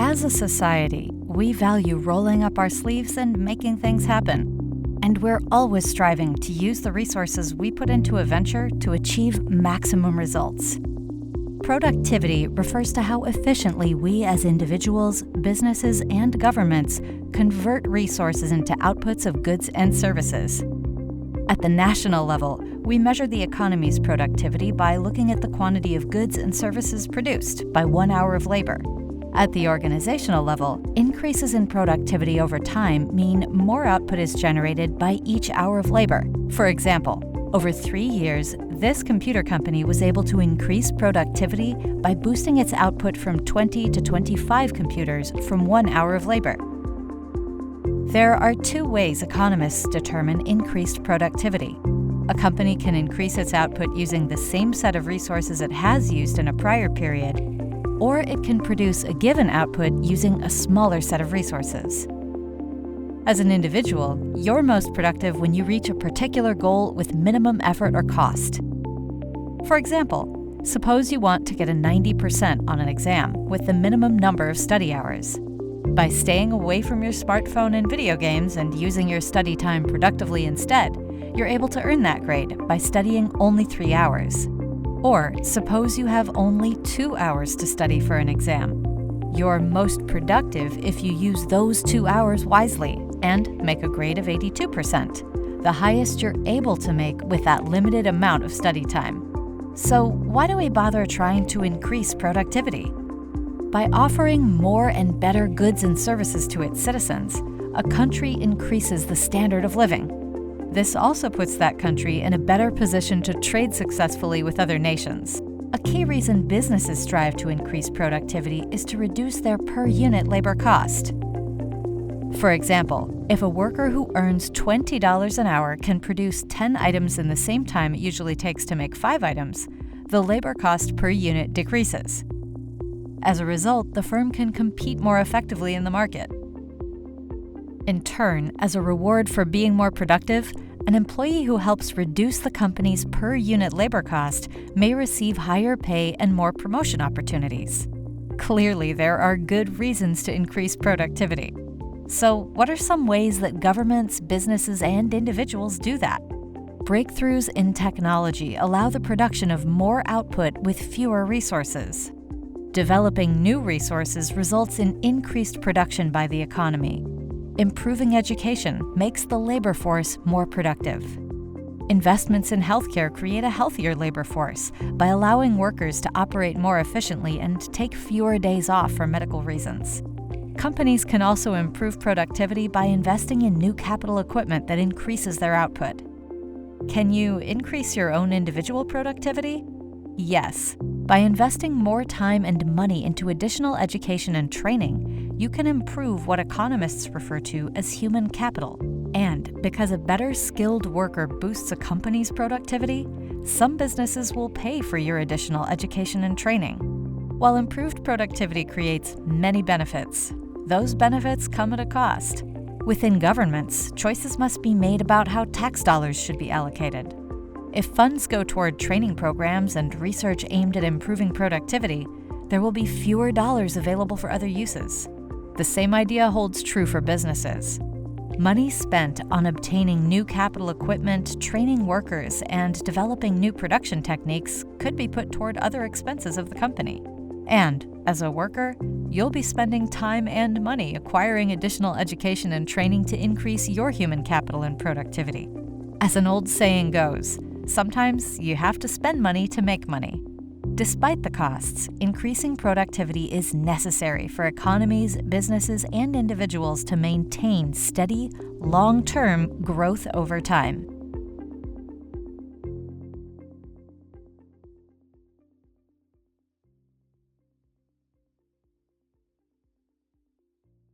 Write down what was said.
As a society, we value rolling up our sleeves and making things happen. And we're always striving to use the resources we put into a venture to achieve maximum results. Productivity refers to how efficiently we as individuals, businesses, and governments convert resources into outputs of goods and services. At the national level, we measure the economy's productivity by looking at the quantity of goods and services produced by 1 hour of labor. At the organizational level, increases in productivity over time mean more output is generated by each hour of labor. For example, over 3 years, this computer company was able to increase productivity by boosting its output from 20 to 25 computers from 1 hour of labor. There are 2 ways economists determine increased productivity. A company can increase its output using the same set of resources it has used in a prior period, or it can produce a given output using a smaller set of resources. As an individual, you're most productive when you reach a particular goal with minimum effort or cost. For example, suppose you want to get a 90% on an exam with the minimum number of study hours. By staying away from your smartphone and video games and using your study time productively instead, you're able to earn that grade by studying only 3 hours. Or suppose you have only 2 hours to study for an exam. You're most productive if you use those 2 hours wisely and make a grade of 82%, the highest you're able to make with that limited amount of study time. So why do we bother trying to increase productivity? By offering more and better goods and services to its citizens, a country increases the standard of living. This also puts that country in a better position to trade successfully with other nations. A key reason businesses strive to increase productivity is to reduce their per-unit labor cost. For example, if a worker who earns $20 an hour can produce 10 items in the same time it usually takes to make 5 items, the labor cost per unit decreases. As a result, the firm can compete more effectively in the market. In turn, as a reward for being more productive, an employee who helps reduce the company's per-unit labor cost may receive higher pay and more promotion opportunities. Clearly, there are good reasons to increase productivity. So, what are some ways that governments, businesses, and individuals do that? Breakthroughs in technology allow the production of more output with fewer resources. Developing new resources results in increased production by the economy. Improving education makes the labor force more productive. Investments in healthcare create a healthier labor force by allowing workers to operate more efficiently and take fewer days off for medical reasons. Companies can also improve productivity by investing in new capital equipment that increases their output. Can you increase your own individual productivity? Yes. By investing more time and money into additional education and training, you can improve what economists refer to as human capital. And because a better skilled worker boosts a company's productivity, some businesses will pay for your additional education and training. While improved productivity creates many benefits, those benefits come at a cost. Within governments, choices must be made about how tax dollars should be allocated. If funds go toward training programs and research aimed at improving productivity, there will be fewer dollars available for other uses. The same idea holds true for businesses. Money spent on obtaining new capital equipment, training workers, and developing new production techniques could be put toward other expenses of the company. And, as a worker, you'll be spending time and money acquiring additional education and training to increase your human capital and productivity. As an old saying goes, sometimes you have to spend money to make money. Despite the costs, increasing productivity is necessary for economies, businesses, and individuals to maintain steady, long-term growth over time.